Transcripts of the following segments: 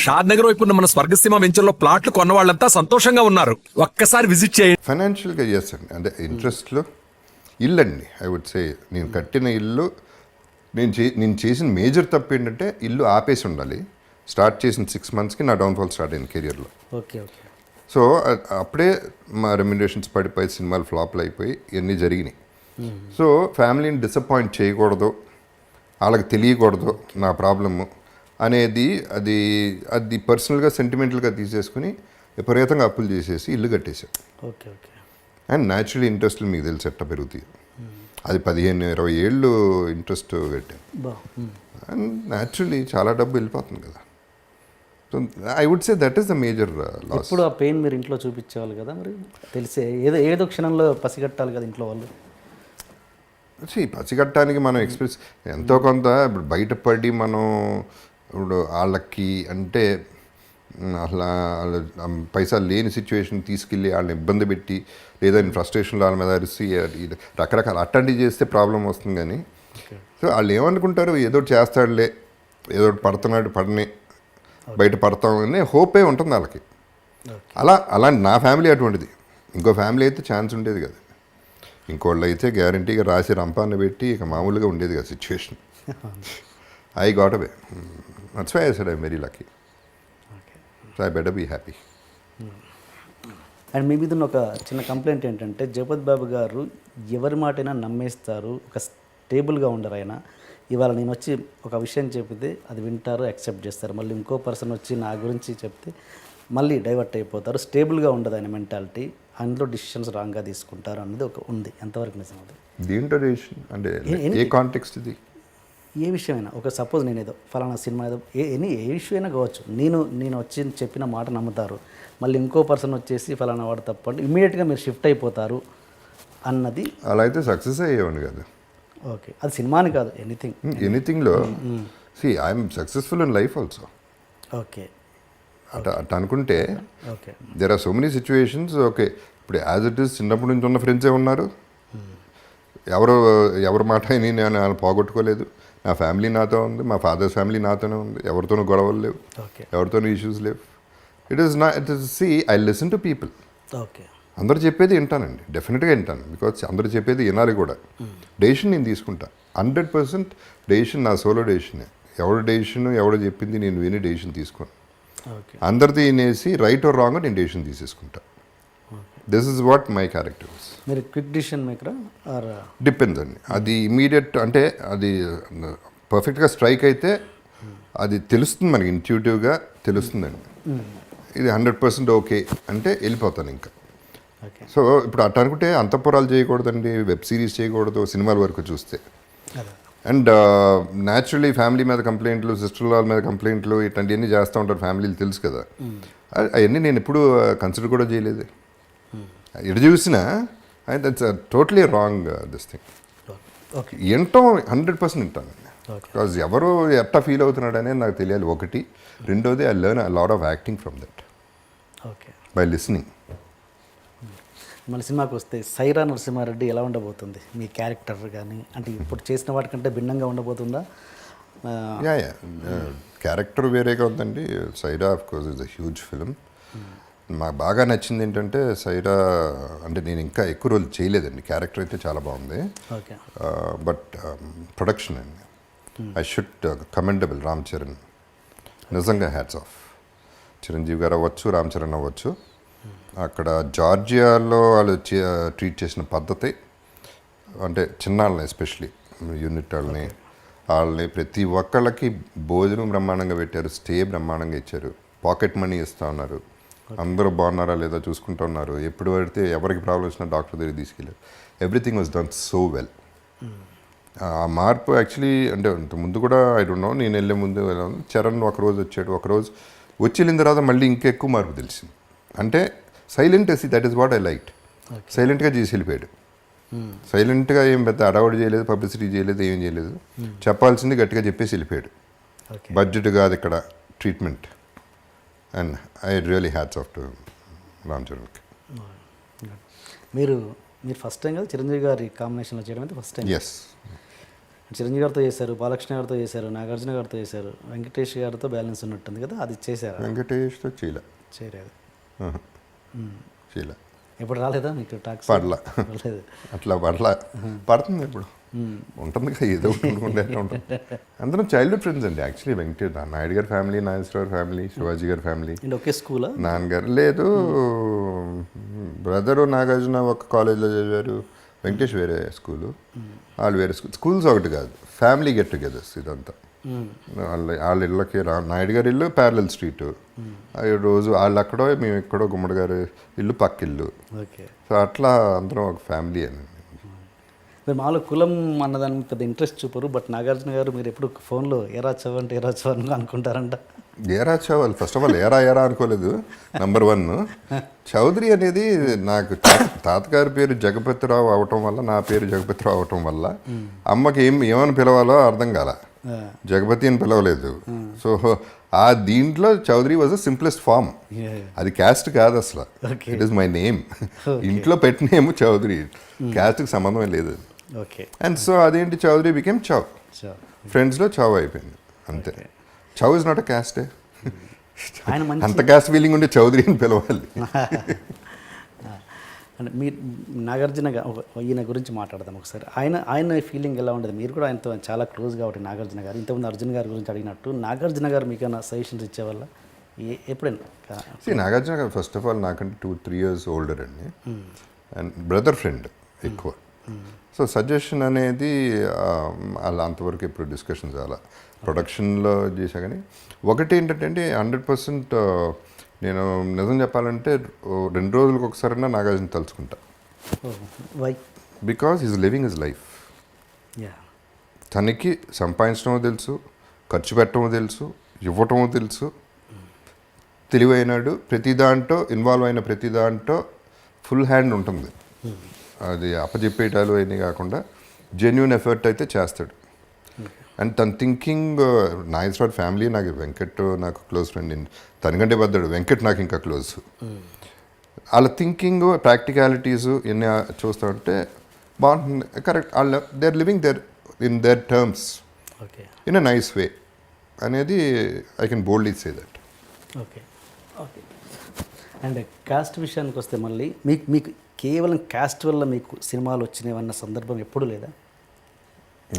షాద్ నగర్ వైపు ఉన్న మన స్వర్గసీమ వెంచర్లో ప్లాట్లు కొన్న వాళ్ళంతా సంతోషంగా ఉన్నారు. ఒక్కసారి విజిట్ చేయండి. ఫైనాన్షియల్గా చేస్తాను అంటే ఇంట్రెస్ట్లో ఇల్లు అండి. ఐ వుడ్ సే నేను కట్టిన ఇల్లు నేను చేసిన మేజర్ తప్పు ఏంటంటే ఇల్లు ఆపేసి ఉండాలి. స్టార్ట్ చేసిన 6 monthsకి నా డౌన్ఫాల్ స్టార్ట్ అయింది కెరియర్లో. Okay okay. సో అప్పుడే మా రెమ్యునరేషన్స్ పడిపోయి సినిమాలు ఫ్లాప్లు అయిపోయి ఇవన్నీ జరిగినాయి. సో ఫ్యామిలీని డిసప్పాయింట్ చేయకూడదు, వాళ్ళకి తెలియకూడదు నా ప్రాబ్లము అనేది అది పర్సనల్గా సెంటిమెంటల్గా తీసేసుకుని విపరీతంగా అప్పులు చేసేసి ఇల్లు కట్టేశాను. Okay okay. అండ్ న్యాచురల్ ఇంట్రెస్ట్లు మీకు తెలిసి ఎట్ట పెరుగుతాయి. అది 15-20 ఏళ్ళు ఇంట్రెస్ట్ కట్టాను. అండ్ న్యాచురల్లీ చాలా డబ్బు వెళ్ళిపోతుంది కదా. So I would say that is the major loss. ఇప్పుడు ఆ పెయిన్ మీరు ఇంట్లో చూపించేవాళ్ళు కదా, మరి తెలిసే ఏదో క్షణంలో పసిగట్టాలి కదా ఇంట్లో వాళ్ళు. పసిగట్టడానికి మనం ఎక్స్ప్రెస్ ఎంతో కొంత ఇప్పుడు బయటపడి మనం ఇప్పుడు వాళ్ళకి అంటే అసలు పైసలు లేని సిచ్యువేషన్ తీసుకెళ్ళి వాళ్ళని ఇబ్బంది పెట్టి లేదా ఫ్రస్ట్రేషన్లో వాళ్ళ మీద అరిసి రకరకాల అట్లాంటివి చేస్తే ప్రాబ్లం వస్తుంది. కానీ సో వాళ్ళు ఏమనుకుంటారు, ఏదో చేస్తాడులే, ఏదో పడుతున్నాడు పడని బయట పడతామని హోపే ఉంటుంది వాళ్ళకి. అలా నా ఫ్యామిలీ అటువంటిది. ఇంకో ఫ్యామిలీ అయితే ఛాన్స్ ఉండేది కదా. ఇంకోళ్ళు అయితే గ్యారంటీగా రాసి రంపాన్ని పెట్టి ఇక మామూలుగా ఉండేది కదా situation. I got away. That's why I said I'm very lucky. So I better be happy. And మీ మీద ఒక చిన్న కంప్లైంట్ ఏంటంటే, జగపతి బాబు గారు ఎవరి మాటైనా నమ్మేస్తారు, ఒక స్టేబుల్గా ఉండరు ఆయన. ఇవాళ నేను వచ్చి ఒక విషయం చెప్తే అది వింటారు, యాక్సెప్ట్ చేస్తారు. మళ్ళీ ఇంకో పర్సన్ వచ్చి నా గురించి చెప్తే మళ్ళీ డైవర్ట్ అయిపోతారు. స్టేబుల్గా ఉండదు ఆయన మెంటాలిటీ. అందులో డిసిషన్స్ రాంగ్గా తీసుకుంటారు అన్నది ఒక ఉంది. ఎంతవరకు నిజం అది? దీంట్లో డెసిషన్ అంటే ఏ కాంటెక్స్ట్ ఇది? ఏ విషయమైనా, ఒక సపోజ్ నేను ఏదో ఫలానా సినిమా ఏదో ఏ ఇష్యూ అయినా కావచ్చు, నేను వచ్చి చెప్పిన మాట నమ్ముతారు, మళ్ళీ ఇంకో పర్సన్ వచ్చేసి ఫలానా వాడు తప్పండి ఇమీడియట్గా మీరు షిఫ్ట్ అయిపోతారు అన్నది. అలా అయితే సక్సెస్ అయ్యేవాడు కదా. ఓకే, అది సినిమాని కాదు, ఎనీథింగ్లో I'm successful in life also. Okay అట్లా అనుకుంటే okay. There are so many situations. Okay, ఇప్పుడు యాజ్ ఇట్ ఈస్ చిన్నప్పటి నుంచి ఉన్న ఫ్రెండ్సే ఉన్నారు. ఎవరి మాట అయినా నేను పోగొట్టుకోలేదు. నా ఫ్యామిలీ నాతో ఉంది, మా ఫాదర్స్ ఫ్యామిలీ నాతోనే ఉంది. ఎవరితోనూ గొడవలు లేవు, ఎవరితోనూ ఇష్యూస్ లేవు. It is I listen to people. Okay, అందరు చెప్పేది వింటానండి, డెఫినెట్గా వింటాను. బికాజ్ అందరు చెప్పేది వినాలి కూడా. డెసిషన్ నేను తీసుకుంటా 100%. డెసిషన్ నా సోలో డెసిషనే. ఎవడు చెప్పింది నేను విని డెసిషన్ తీసుకోను. అందరిది వినేసి రైట్ ఆర్ రాంగ్ నేను డెసిషన్ తీసేసుకుంటా. This is what my character. మీరు క్విక్ డిసిషన్ మేకరా ఆర్? డిపెండ్స్ అండి. అది ఇమీడియట్ అంటే అది పర్ఫెక్ట్గా స్ట్రైక్ అయితే అది తెలుస్తుంది మనకి, ఇంట్యూటివ్గా తెలుస్తుందండి. ఇది 100% ఓకే అంటే వెళ్ళిపోతాను ఇంకా. సో ఇప్పుడు అట్లా అనుకుంటే అంతఃపురాలు చేయకూడదండి, వెబ్ సిరీస్ చేయకూడదు, సినిమాల వరకు చూస్తే. అండ్ న్యాచురలీ ఫ్యామిలీ మీద కంప్లైంట్లు, సిస్టర్ వాళ్ళ మీద కంప్లైంట్లు, ఇట్లాంటివన్నీ చేస్తూ ఉంటారు ఫ్యామిలీలు, తెలుసు కదా. అవన్నీ నేను ఎప్పుడు కన్సిడర్ కూడా చేయలేదు. ఎటు చూసినా that's totally wrong this thing. వింటాం 100% వింటానండి. బికాజ్ ఎవరు ఎట్లా ఫీల్ అవుతున్నాడు అనేది నాకు తెలియాలి ఒకటి. రెండోది I learn a lot of acting from that by listening. మన సినిమాకి వస్తే సైరా నరసింహారెడ్డి ఎలా ఉండబోతుంది మీ క్యారెక్టర్ కానీ? అంటే ఇప్పుడు చేసిన వాటికంటే భిన్నంగా ఉండబోతుందా? క్యారెక్టర్ వేరేగా ఉందండి. Sye Raa of course is a huge film. మాకు బాగా నచ్చింది ఏంటంటే సైరా అంటే నేను ఇంకా ఎక్కువ రోజులు చేయలేదండి. క్యారెక్టర్ అయితే చాలా బాగుంది. బట్ ప్రొడక్షన్ అండి, I should commendable. Ram Charan నిజంగా హ్యాట్స్ ఆఫ్. చిరంజీవి గారు అవ్వచ్చు, రామ్ చరణ్ అవ్వచ్చు. అక్కడ జార్జియాలో వాళ్ళు ట్రీట్ చేసిన పద్ధతి అంటే చిన్నాళ్ళని ఎస్పెషలీ యూనిట్ వాళ్ళని ప్రతి ఒక్కళ్ళకి భోజనం బ్రహ్మాండంగా పెట్టారు, స్టే బ్రహ్మాండంగా ఇచ్చారు, పాకెట్ మనీ ఇస్తూ ఉన్నారు. అందరూ బాగున్నారా లేదా చూసుకుంటూ ఉన్నారు. ఎప్పుడు పడితే ఎవరికి ప్రాబ్లం వచ్చినా డాక్టర్ దగ్గర తీసుకెళ్ళారు. Everything was done so well. ఆ మార్పు యాక్చువల్లీ అంటే ముందు కూడా ఐ డోంట్ నో, నేను వెళ్ళే ముందు చరణ్ ఒకరోజు వచ్చాడు, ఒకరోజు వచ్చి వెళ్ళిన తర్వాత మళ్ళీ ఇంకా ఎక్కువ మార్పు తెలిసింది. అంటే silent AC, that is what I liked. సైలెంట్గా చేసి వెళ్ళిపోయాడు. సైలెంట్గా ఏం పెద్ద అడవాడు చేయలేదు, పబ్లిసిటీ చేయలేదు, ఏం చేయలేదు. చెప్పాల్సింది గట్టిగా చెప్పేసి వెళ్ళిపోయాడు. బడ్జెట్ కాదు ఇక్కడ, treatment. And I really hats off to Ram చరణ్కి. మీరు ఫస్ట్ టైం కదా చిరంజీవి గారి కాంబినేషన్లో చేయడం అయితే ఫస్ట్ టైం? ఎస్. చిరంజీవి గారితో చేశారు, బాలకృష్ణ గారితో చేశారు, నాగార్జున గారితో చేశారు, వెంకటేష్ గారితో బ్యాలెన్స్ ఉన్నట్టుంది కదా, అది చేశారు. వెంకటేష్తో చేయలే. చేయలేదు. చేయలే. ఎప్పుడు రాలేదా మీకు టాక్స్? పడలా. పడలేదు. అట్లా పడలా. పడుతుంది ఇప్పుడు. ఉంటుంది కదా, ఏదో ఒకటి ఉంటుంది. అందరం చైల్డ్హుడ్ ఫ్రెండ్స్ అండి యాక్చువల్లీ. వెంకటేష్ నాయుడు గారి ఫ్యామిలీ, నాగేశ్వరరావు ఫ్యామిలీ, శివాజీ గారి ఫ్యామిలీ. అండ్ ఒకే స్కూలా? నాన్నగారు లేదు, బ్రదరు నాగార్జున ఒక కాలేజ్లో చదివారు, వెంకటేష్ వేరే స్కూలు, వాళ్ళు వేరే స్కూల్స్ ఒకటి కాదు, ఫ్యామిలీ గెట్ టుగెదర్స్ ఇదంతా. వాళ్ళ ఇళ్ళకి నాయుడు గారి ఇల్లు ప్యారలల్ స్ట్రీట్, రోజు వాళ్ళు అక్కడో మేము ఎక్కడో, గుమ్మడి గారి ఇల్లు పక్క ఇల్లు. ఓకే. సో అట్లా అందరం ఒక ఫ్యామిలీ అని. మీరు మాలో కులం అన్నదాని మీద పెద్ద ఇంట్రెస్ట్ చూపరు, బట్ నాగార్జున గారు మీరు ఎప్పుడు ఫోన్లో ఏరా చవ్ అంటే ఏరా చవ్ అని అనుకుంటారంట. ఏరా చౌల్ ఫస్ట్ ఆఫ్ ఆల్ ఏరా అనుకోలేదు. నంబర్ 1 చౌదరి అనేది నాకు తాతగారి పేరు జగపతిరావు అవటం వల్ల, నా పేరు జగపతిరావు అవటం వల్ల అమ్మకి ఏమని పిలవాలో అర్థం కాల, జగపతి అని పిలవలేదు. సో ఆ దీంట్లో Chowdary was the simplest form. అది క్యాస్ట్ కాదు అసలు, ఇట్ ఈస్ మై నేమ్. ఇంట్లో పెట్టినేమో చౌదరి, క్యాస్ట్కి సంబంధమే లేదు. ఓకే. అండ్ సో అదేంటి చౌదరి బికేమ్ చౌ, ఫ్రెండ్స్లో చౌ అయిపోయింది అంతే. చౌ ఇస్ నాట్ అ క్యాస్టే. ఆయన మంచి అంత క్యాస్ట్ ఫీలింగ్ ఉంటే చౌదరి అని పిలవాలి. అంటే మీరు నాగార్జున ఈయన గురించి మాట్లాడదాం ఒకసారి. ఆయన ఫీలింగ్ ఎలా ఉండేది? మీరు కూడా ఆయనతో చాలా క్లోజ్ కాబట్టి నాగార్జున గారు, ఇంతకుముందు అర్జున్ గారి గురించి అడిగినట్టు నాగార్జున గారు మీకు ఏమైనా సజెషన్స్ ఇచ్చేవాళ్ళ ఎప్పుడైనా? నాగార్జున గారు ఫస్ట్ ఆఫ్ ఆల్ నాకంటే 2-3 years ఓల్డర్ అండి, అండ్ బ్రదర్ ఫ్రెండ్ ఎక్కువ. సో సజెషన్ అనేది అలా అంతవరకు ఇప్పుడు డిస్కషన్స్ అలా ప్రొడక్షన్లో చేశా. కానీ ఒకటి ఏంటంటే 100% నేను నిజం చెప్పాలంటే 2 రోజులకు ఒకసారైనా నాగార్జున తలుచుకుంటా. Why? Because is living his life. తనకి సంపాదించడమో తెలుసు, ఖర్చు పెట్టడమో తెలుసు, ఇవ్వటమో తెలుసు, తెలివైనాడు. ప్రతి దాంట్లో ఇన్వాల్వ్ అయిన ప్రతి దాంట్లో ఫుల్ హ్యాండ్ ఉంటుంది. అది అప్పచెప్పేటాలు అయినా కాకుండా జెన్యున్ ఎఫర్ట్ అయితే చేస్తాడు. అండ్ తన థింకింగ్, నాగేశ్వర ఫ్యామిలీ, నాకు వెంకట్ నాకు క్లోజ్ ఫ్రెండ్, తనకంటే పెద్దడు వెంకట్ నాకు ఇంకా క్లోజ్. వాళ్ళ థింకింగ్, ప్రాక్టికాలిటీస్ ఎన్ని చూస్తూ ఉంటే బాగుంటుంది. కరెక్ట్, వాళ్ళ they are living their in their terms in a nice way అనేది I can boldly say that. Okay. Okay. And cast విషయానికి వస్తే మళ్ళీ మీకు కేవలం కాస్ట్ వల్ల మీకు సినిమాలు వచ్చినాయన్న సందర్భం ఎప్పుడు లేదా?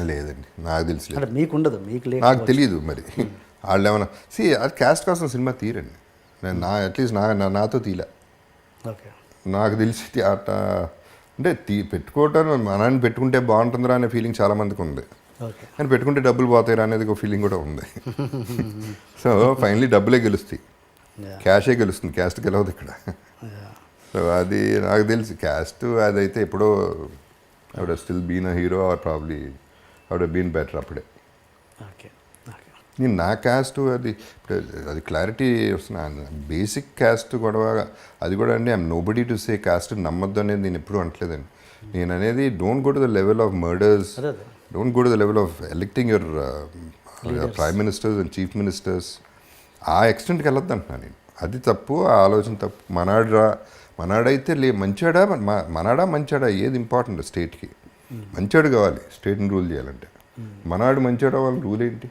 లేదండి, నాకు తెలిసి అంటే మీకు ఉండదు, మీకు లేదు, నాకు తెలియదు. మరి వాళ్ళు ఏమన్నా అది క్యాస్ట్ కోసం సినిమా తీరండి. నేను అట్లీస్ట్ నాతో తీలే. ఓకే. నాకు తెలిసి అట్ట అంటే పెట్టుకోవటం, మనల్ని పెట్టుకుంటే బాగుంటుందిరా అనే ఫీలింగ్ చాలామందికి ఉంది. ఓకే. కానీ పెట్టుకుంటే డబ్బులు పోతాయిరా అనేది ఒక ఫీలింగ్ కూడా ఉంది. సో ఫైనలీ డబ్బులే గెలుస్తాయి, క్యాషే గెలుస్తుంది, క్యాస్ట్ గెలవదు ఇక్కడ. సో అది నాకు తెలిసి క్యాస్ట్ అదైతే ఎప్పుడో I still been a hero or probably I would been better అప్పుడే. ఓకే. నేను నా క్యాస్ట్ అది క్లారిటీ వస్తున్నా. బేసిక్ క్యాస్ట్ గొడవ అది కూడా అండి, I'm nobody to say caste నమ్మొద్దు అనేది నేను ఎప్పుడూ అంటలేదండి. నేను అనేది don't go to the level of murders, don't go to the level of electing your prime ministers and chief ministers. ఆ ఎక్స్టెంట్కి వెళ్ళొద్దు అంటున్నాను నేను. అది తప్పు, ఆ ఆలోచన తప్పు. మనాడైతే మంచాడా, మనాడా మంచాడా ఏది ఇంపార్టెంట్ స్టేట్కి? మంచాడు కావాలి స్టేట్ని రూల్ చేయాలంటే. మనాడు మంచాడా వాళ్ళ రూల్ ఏంటి?